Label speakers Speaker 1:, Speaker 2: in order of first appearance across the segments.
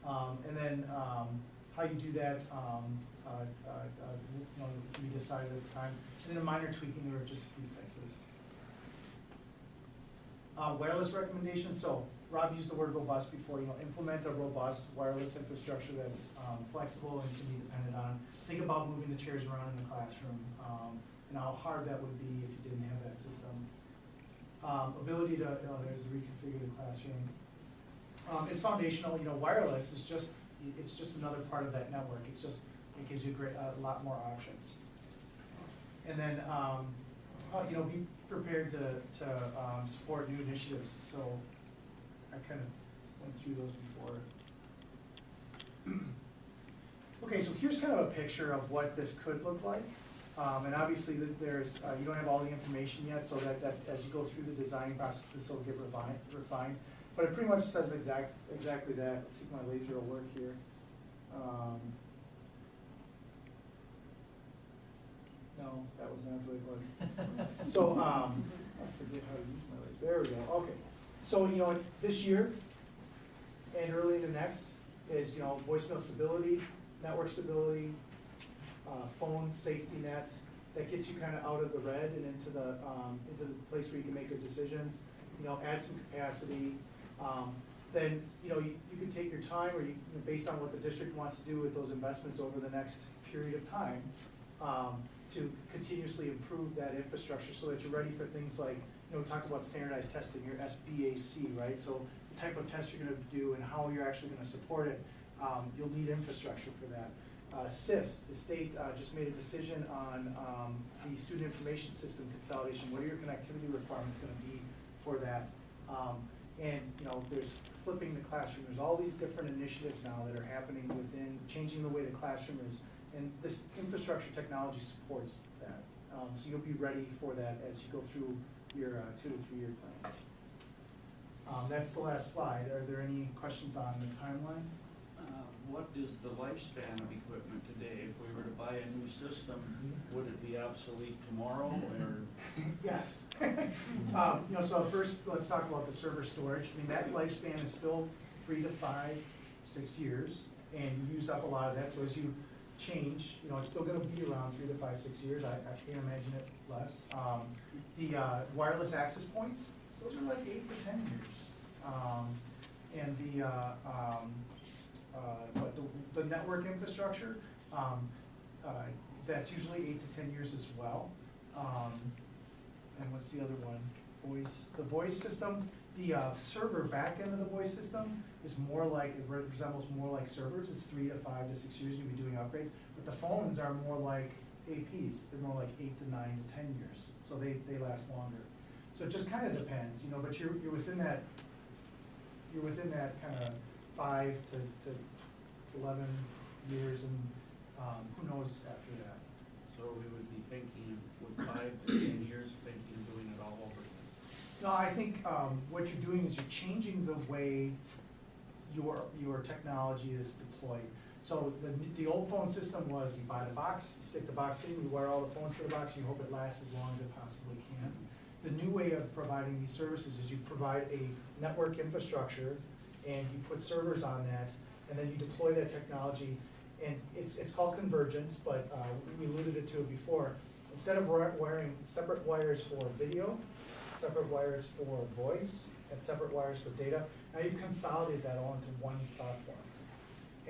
Speaker 1: And then how you do that, can be decided at the time. And then a minor tweaking or just a few fixes. Wireless recommendations. So Rob used the word robust before. Implement a robust wireless infrastructure that's flexible and can be depended on. Think about moving the chairs around in the classroom and how hard that would be if you didn't have that system. Ability to, there's the reconfigure the classroom. It's foundational. Wireless is just another part of that network. It gives you a lot more options. And then be prepared to support new initiatives. So I kind of went through those before. Okay, so here's kind of a picture of what this could look like. And obviously there's, you don't have all the information yet, so that as you go through the design process, this will get refined. But it pretty much says exactly that. Let's see if my laser will work here. No, that was not really good. So I forget how to use my laser. There we go. Okay. So this year and early into next is voicemail stability, network stability, phone safety net that gets you kind of out of the red and into the place where you can make good decisions. Add some capacity. Then you can take your time, or based on what the district wants to do with those investments over the next period of time, to continuously improve that infrastructure so that you're ready for things like we talked about standardized testing, your SBAC, right? So the type of test you're going to do and how you're actually going to support it, you'll need infrastructure for that. SIFs, the state just made a decision on the student information system consolidation. What are your connectivity requirements going to be for that? And there's flipping the classroom. There's all these different initiatives now that are happening within changing the way the classroom is. And this infrastructure technology supports that. So you'll be ready for that as you go through your 2 to 3 year plan. That's the last slide. Are there any questions on the timeline?
Speaker 2: What is the lifespan of equipment today? If we were to buy a new system, would it be obsolete tomorrow, or?
Speaker 1: Yes. So first, let's talk about the server storage. That lifespan is still 3 to 5, 6 years, and you used up a lot of that. So as you change, it's still going to be around 3 to 5, 6 years. I can't imagine it less. The wireless access points, those are like 8 to 10 years. And but the network infrastructure, that's usually 8 to 10 years as well. And what's the other one? The voice system, the server back end of the voice system is more like, it resembles more like servers. It's 3 to 5 to 6 years you'll be doing upgrades. But the phones are more like APs. They're more like 8 to 9 to 10 years. So they last longer. So it just kind of depends, but you're within that kind of 5 to 11 years, and who knows after that.
Speaker 2: So we would be thinking with 5 to 10 years, thinking doing it all over again.
Speaker 1: No, I think what you're doing is you're changing the way your technology is deployed. So the old phone system was you buy the box, you stick the box in, you wire all the phones to the box, and you hope it lasts as long as it possibly can. The new way of providing these services is you provide a network infrastructure and you put servers on that, and then you deploy that technology, and it's called convergence, but we alluded to it before. Instead of wiring separate wires for video, separate wires for voice, and separate wires for data, now you've consolidated that all into one platform.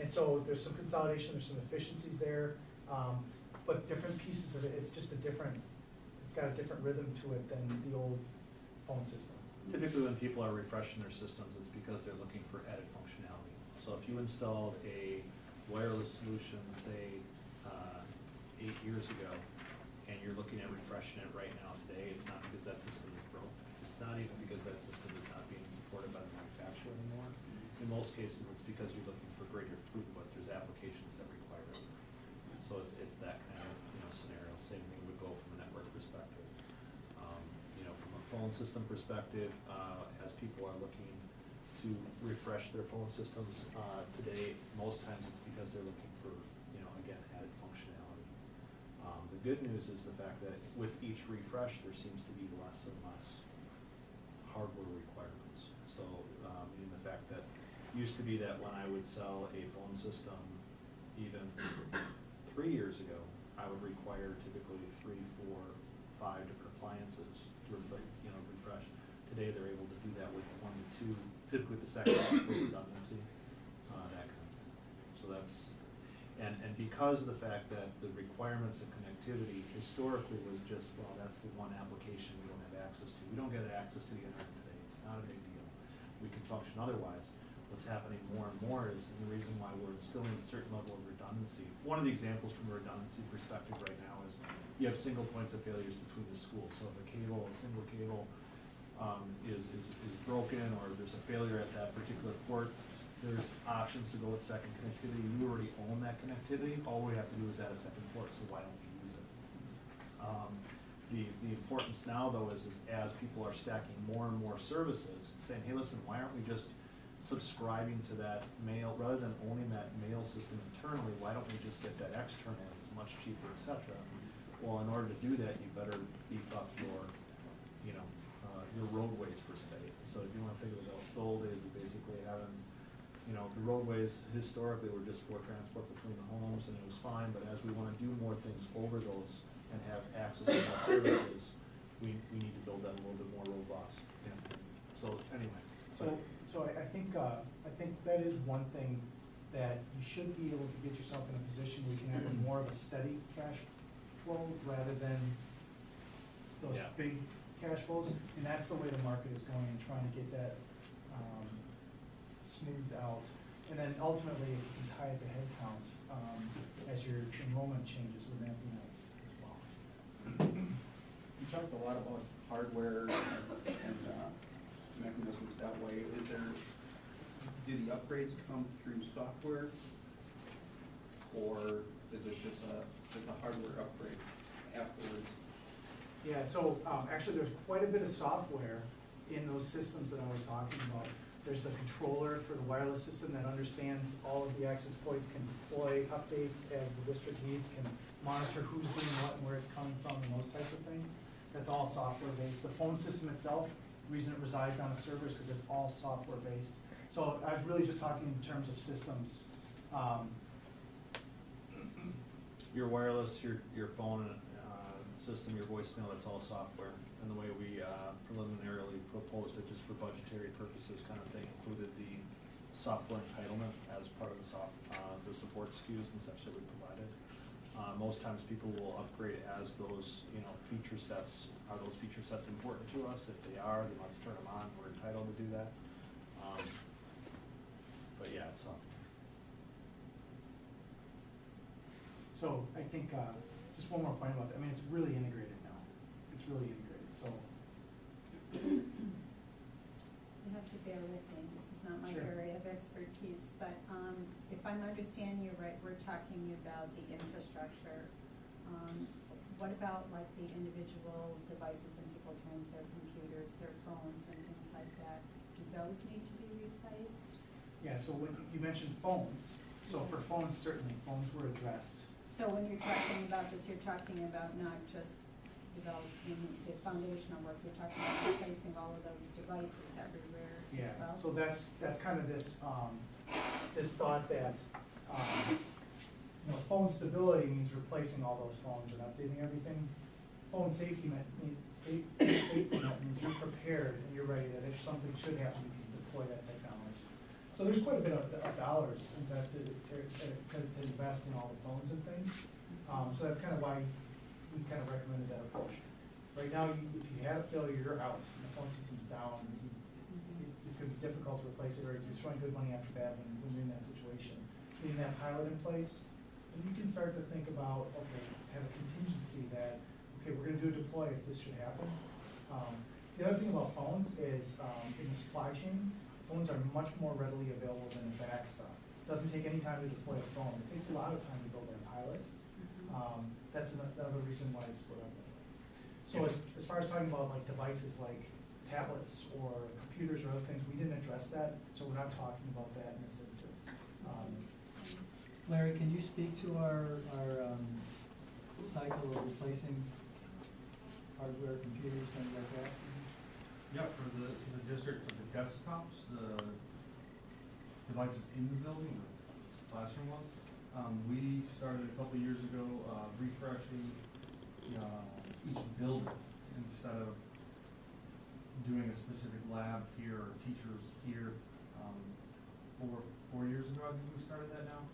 Speaker 1: And so there's some consolidation, there's some efficiencies there, but different pieces of it, it's got a different rhythm to it than the old phone system.
Speaker 3: Typically when people are refreshing their systems, it's because they're looking for added functionality. So if you installed a wireless solution, say, 8 years ago, and you're looking at refreshing it right now today, it's not because that system is broke. It's not even because that system is not being supported by the manufacturer anymore. In most cases, it's because you're looking for greater throughput. There's applications that require it. So it's that kind of scenario. Same thing would go from a network perspective. From a phone system perspective, as people are looking to refresh their phone systems today, most times it's because they're looking for, again, added functionality. The good news is the fact that with each refresh, there seems to be less and less hardware requirements. So, meaning the fact that Used to be that when I would sell a phone system, even 3 years ago, I would require typically 3, 4, 5 different appliances to refresh. Today, they're able to do that with 1 to 2, typically the second one for redundancy, that kind of thing. So that's, and because of the fact that the requirements of connectivity historically was just, well, that's the one application we don't have access to. We don't get access to the internet today. It's not a big deal. We can function otherwise. What's happening more and more is, and the reason why we're instilling a certain level of redundancy. One of the examples from a redundancy perspective right now is you have single points of failures between the schools. So if a single cable is broken, or there's a failure at that particular port, there's options to go with second connectivity. You already own that connectivity. All we have to do is add a second port, so why don't we use it? The importance now, though, is as people are stacking more and more services, saying, hey, listen, why aren't we just subscribing to that mail, rather than owning that mail system internally, why don't we just get that external? It's much cheaper, et cetera. Well, in order to do that, you better beef up your roadways per se. So if you want to think of the old days of basically having, the roadways historically were just for transport between the homes, and it was fine, but as we want to do more things over those and have access to more services, we need to build that a little bit more robust. Yeah. So anyway.
Speaker 1: So I think that is one thing that you should be able to get yourself in a position where you can have more of a steady cash flow rather than those big cash flows. And that's the way the market is going, and trying to get that smoothed out. And then ultimately, if you can tie it to headcount as your enrollment changes, would that be nice as well?
Speaker 4: You talked a lot about hardware and mechanisms that way. Do the upgrades come through software, or is it just a hardware upgrade afterwards?
Speaker 1: Yeah, so actually there's quite a bit of software in those systems that I was talking about. There's the controller for the wireless system that understands all of the access points, can deploy updates as the district needs, can monitor who's doing what and where it's coming from, and those types of things. That's all software based. The phone system itself, the reason it resides on a server is because it's all software based. So I was really just talking in terms of systems.
Speaker 3: Your wireless, your phone system, your voicemail, that's all software. And the way we preliminarily proposed it, just for budgetary purposes kind of thing, included the software entitlement as part of the support SKUs and such that we provided. Most times people will upgrade as those feature sets. Are those feature sets important to us? If they are, then let's turn them on. We're entitled to do that. But yeah, it's software.
Speaker 1: So I think, just one more point about that. I mean, it's really integrated now. It's really integrated, so.
Speaker 5: You have to bear with me. This is not my
Speaker 1: Sure.
Speaker 5: area of expertise, but if I'm understanding you right, we're talking about the infrastructure. What about like the individual devices in people's homes, their computers, their phones, and things like that? Do those need to be replaced?
Speaker 1: Yeah, so when you mentioned phones, so for phones, certainly, phones were addressed.
Speaker 5: So when you're talking about this, you're talking about not just developing the foundational work, you're talking about replacing all of those devices everywhere
Speaker 1: Yeah,
Speaker 5: as well?
Speaker 1: so that's kind of this, this thought that, phone stability means replacing all those phones and updating everything. Phone safety net means you're prepared and you're ready that if something should happen, you can deploy that technology. So there's quite a bit of dollars invested to invest in all the phones and things. So that's kind of why we kind of recommended that approach. Right now, if you had a failure, you're out, and the phone system's down, it's going to be difficult to replace it, or you're throwing good money after bad when you're in that situation. Getting that pilot in place, and you can start to think about, okay, have a contingency that, okay, we're going to do a deploy if this should happen. The other thing about phones is in the supply chain, phones are much more readily available than the back stuff. It doesn't take any time to deploy a phone. It takes a lot of time to build that pilot. That's another reason why it's split up. So as far as talking about like devices like tablets or computers or other things, we didn't address that, so we're not talking about that in this instance.
Speaker 6: Larry, can you speak to our cycle of replacing hardware, computers, things like that?
Speaker 7: Yeah, for the district, for the desktops, devices in the building, the classroom ones. We started a couple years ago, refreshing, each building instead of doing a specific lab here or teachers here. 4 years ago, I think we started that now.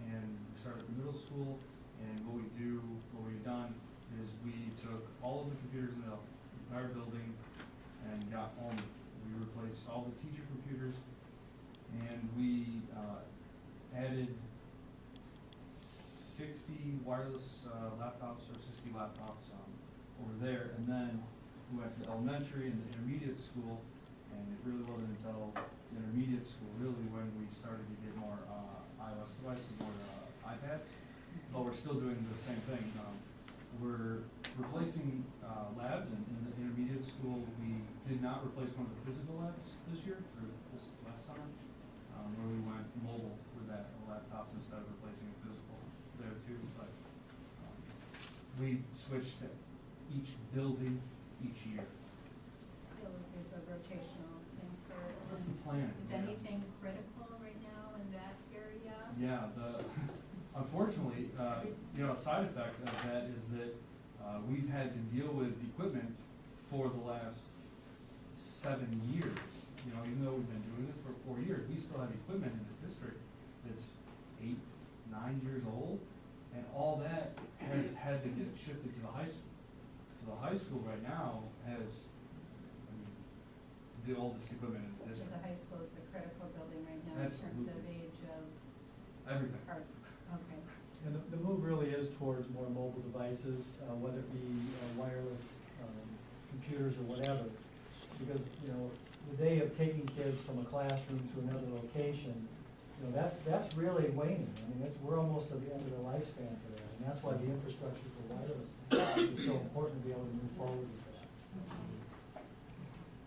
Speaker 7: And we started at the middle school, and what we've done is we took all of the computers in the entire building and got only. We replaced all the teacher computers, and we added 60 wireless laptops or 60 laptops over there, and then we went to the elementary and the intermediate school, and it really wasn't until the intermediate school really when we started to get more iOS devices, more iPads, but we're still doing the same thing. We're replacing labs, and in the intermediate school, we did not replace one of the physical labs this year, or this last summer, where we went mobile with that laptops instead of replacing a physical there too, but we switched to each building each year.
Speaker 5: So there's a rotational thing for.
Speaker 7: That's the plan.
Speaker 5: Is
Speaker 7: yeah.
Speaker 5: anything critical right now in that area?
Speaker 7: Yeah, unfortunately, a side effect of that is that we've had to deal with equipment for the last 7 years. Even though we've been doing this for 4 years, we still have equipment in the district that's 8, 9 years old, and all that has had to get shifted to the high school. So the high school right now has, the oldest equipment in the
Speaker 5: So
Speaker 7: district.
Speaker 5: the high school is the critical building right now in terms of
Speaker 7: Absolutely.
Speaker 5: age of.
Speaker 7: Everything.
Speaker 5: Okay.
Speaker 6: And the move really is towards more mobile devices, whether it be wireless computers or whatever. Because, the day of taking kids from a classroom to another location, that's really waning. I mean, we're almost at the end of the lifespan for that. And that's why the infrastructure for wireless is so important to be able to move forward with that.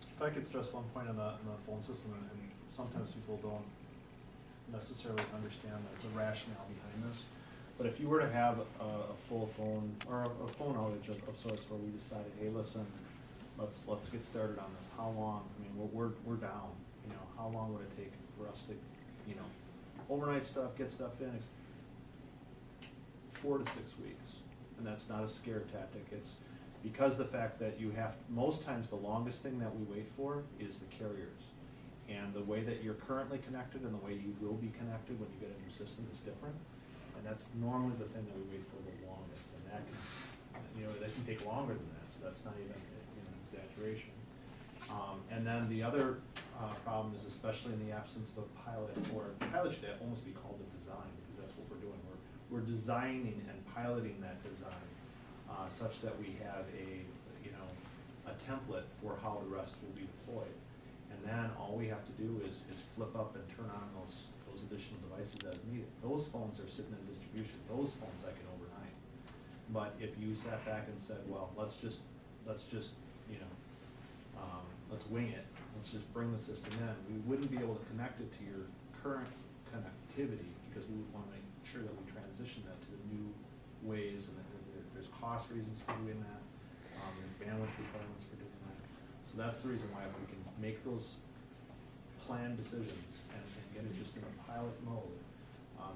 Speaker 3: If I could stress one point on the phone system, and sometimes people don't necessarily understand the rationale behind this. But if you were to have a full phone, or a phone outage of sorts where we decided, hey, listen, let's get started on this, how long, I mean, we're down, how long would it take for us to, overnight stuff, get stuff in? 4 to 6 weeks, and that's not a scare tactic. It's because the fact that you have, most times the longest thing that we wait for is the carriers. And the way that you're currently connected and the way you will be connected when you get a new system is different. And that's normally the thing that we wait for the longest, and that can take longer than that, so that's not even an exaggeration. And then the other problem is, especially in the absence of a pilot, or pilot should almost be called a design, because that's what we're doing. We're designing and piloting that design such that we have a template for how the rest will be deployed. And then all we have to do is flip up and turn on those additional devices as needed. Those phones are sitting in distribution. Those phones I can overnight. But if you sat back and said, well, let's just let's wing it. Let's just bring the system in. We wouldn't be able to connect it to your current connectivity, because we would want to make sure that we transition that to the new ways, and that there's cost reasons for doing that. There's bandwidth requirements for doing that. So that's the reason why, if we can make those planned decisions and get it just in a pilot mode,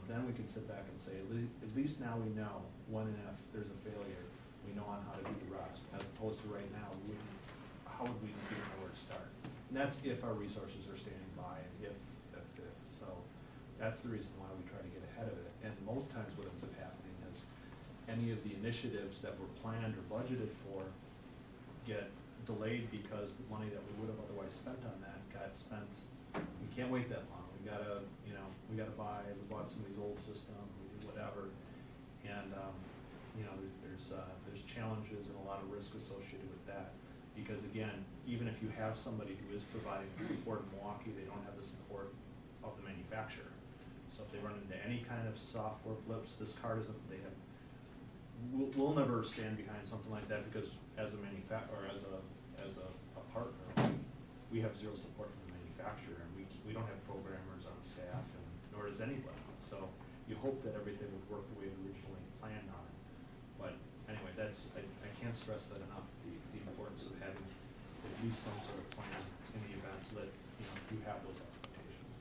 Speaker 3: then we can sit back and say, at least now we know when and if there's a failure, we know on how to do the rest, as opposed to right now, how would we even know where to start? And that's if our resources are standing by, and if. So that's the reason why we try to get ahead of it. And most times what ends up happening is any of the initiatives that were planned or budgeted for get delayed because the money that we would have otherwise spent on that got spent. We can't wait that long. We bought some of these old systems, we did whatever. And, there's challenges and a lot of risk associated with that. Because again, even if you have somebody who is providing the support in Milwaukee, they don't have the support of the manufacturer. So if they run into any kind of software blips, this card isn't, we'll never stand behind something like that, because as a manufacturer, or as a partner, we have zero support from the manufacturer, and we don't have programmers on staff, and nor does anybody. So you hope that everything would work the way it originally planned on it. But anyway, I can't stress that enough, the importance of having at least some sort of plan in the event, so that you have those expectations.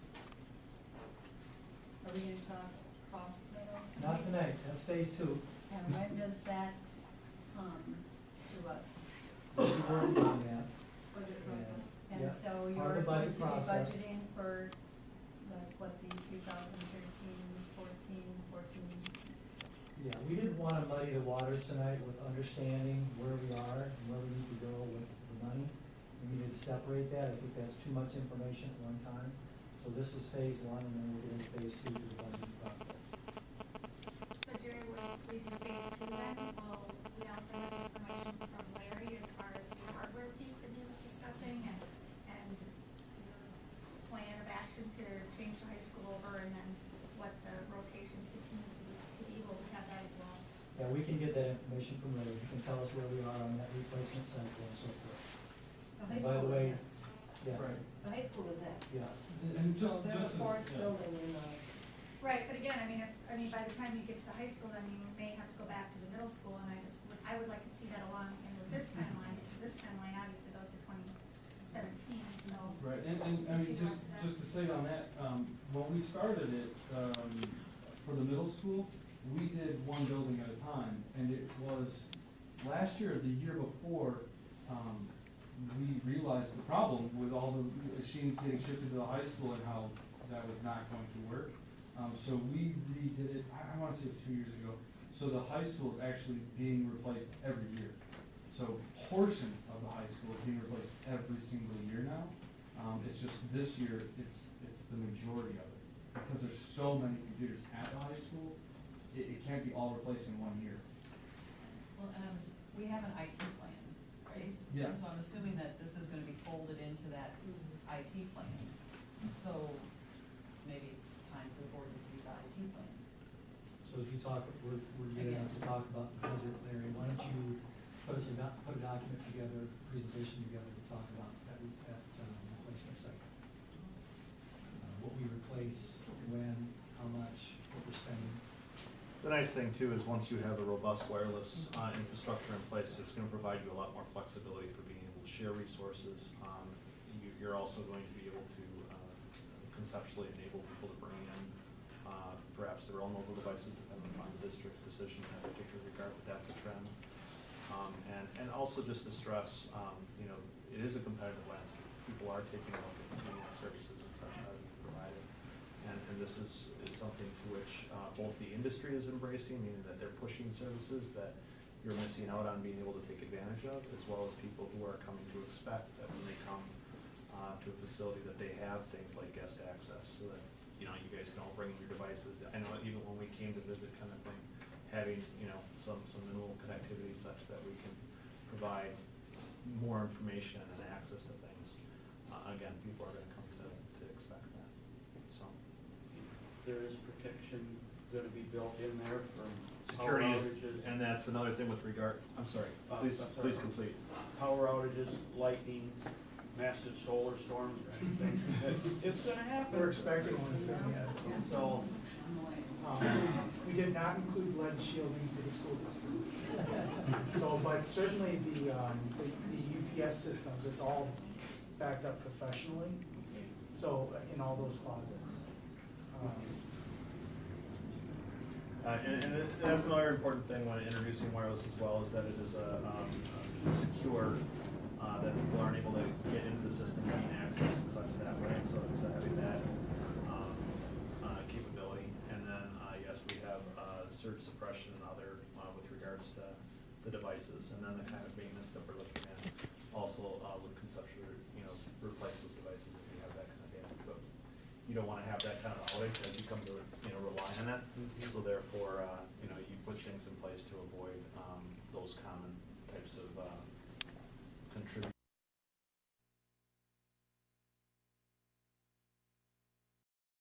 Speaker 5: Are we gonna talk costs at all?
Speaker 6: Not tonight, that's phase two.
Speaker 5: And when does that come to us?
Speaker 6: We're working on that.
Speaker 5: Budget process.
Speaker 6: Yeah.
Speaker 5: And
Speaker 6: Yeah,
Speaker 5: so
Speaker 6: part of
Speaker 5: you're
Speaker 6: the
Speaker 5: going
Speaker 6: budget
Speaker 5: to be
Speaker 6: process.
Speaker 5: budgeting for, like, what, the 2013, 14?
Speaker 6: Yeah, we didn't want to muddy the waters tonight with understanding where we are and where we need to go with the money. We needed to separate that. I think that's too much information at one time. So this is phase one, and then we'll get into phase two to the budgeting process.
Speaker 8: So Jerry, when we do phase two then, will we also have information from Larry as far as the hardware piece that he was discussing and your plan of action to change the high school over and then what the rotation continues to be, will we have that as well?
Speaker 6: Yeah, we can get that information from Larry. He can tell us where we are on that replacement cycle and so forth.
Speaker 5: The
Speaker 6: And
Speaker 5: high
Speaker 6: by the
Speaker 5: school
Speaker 6: way,
Speaker 5: is
Speaker 6: yes,
Speaker 7: Right.
Speaker 5: that. The high school is that.
Speaker 6: yes.
Speaker 7: And
Speaker 5: So
Speaker 7: just,
Speaker 5: they're
Speaker 7: just
Speaker 5: the
Speaker 7: as-
Speaker 5: fourth
Speaker 7: yeah.
Speaker 5: building in the.
Speaker 8: Right, but again, I mean, by the time you get to the high school, then you may have to go back to the middle school and I would like to see that along and with this timeline, because this timeline obviously goes to 2017, so.
Speaker 7: Right, and I mean, just to say on that, when we started it, for the middle school, we did one building at a time, and it was, last year, the year before, we realized the problem with all the machines getting shifted to the high school and how that was not going to work. So we redid it, I wanna say it was 2 years ago, so the high school is actually being replaced every year. So portion of the high school is being replaced every single year now. It's just this year, it's the majority of it. Because there's so many computers at the high school, it can't be all replaced in 1 year.
Speaker 9: Well, we have an IT plan, right?
Speaker 7: Yeah.
Speaker 9: And so I'm assuming that this is gonna be folded into that IT plan. So maybe it's time for the board to see the IT plan.
Speaker 6: So as we talk, we're getting to talk about the budget, Larry, why don't you put a document together, presentation together to talk about that replacement cycle? What we replace, when, how much, what we're spending.
Speaker 3: The nice thing too is once you have a robust wireless infrastructure in place, it's gonna provide you a lot more flexibility for being able to share resources. You're also going to be able to conceptually enable people to bring in perhaps their own mobile devices, depending upon the district's decision in that particular regard, but that's a trend. And also just to stress, you know, it is a competitive landscape. People are taking a look at seeing what services and such are being provided. And this is something to which both the industry is embracing, meaning that they're pushing services that you're missing out on being able to take advantage of, as well as people who are coming to expect that when they come to a facility that they have things like guest access, so that, you know, you guys can all bring your devices. I know even when we came to visit kind of thing, having, you know, some minimal connectivity such that we can provide more information and access to things. Again, people are gonna come to expect that, so.
Speaker 2: There is protection gonna be built in there for power
Speaker 3: Security is,
Speaker 2: outages.
Speaker 3: and that's another thing with regard, I'm sorry, please,
Speaker 2: I'm sorry.
Speaker 3: please complete.
Speaker 2: Power outages, lightning, massive solar storms, or anything. It's gonna happen.
Speaker 1: We're expecting one soon, yeah. So, we did not include lead shielding for the school district. So, but certainly the UPS systems, it's all backed up professionally, so in all those closets.
Speaker 3: And that's another important thing when introducing wireless as well, is that it is secure, that people aren't able to get into the system and gain access and such that way, so it's having that capability. And then, yes, we have surge suppression and other with regards to the devices, and then the kind of maintenance that we're looking at also would conceptually, you know, replace those devices if you have that kind of damage. But you don't wanna have that kind of outage as you come to, you know, rely on it. So therefore, you know, you put things in place to avoid those common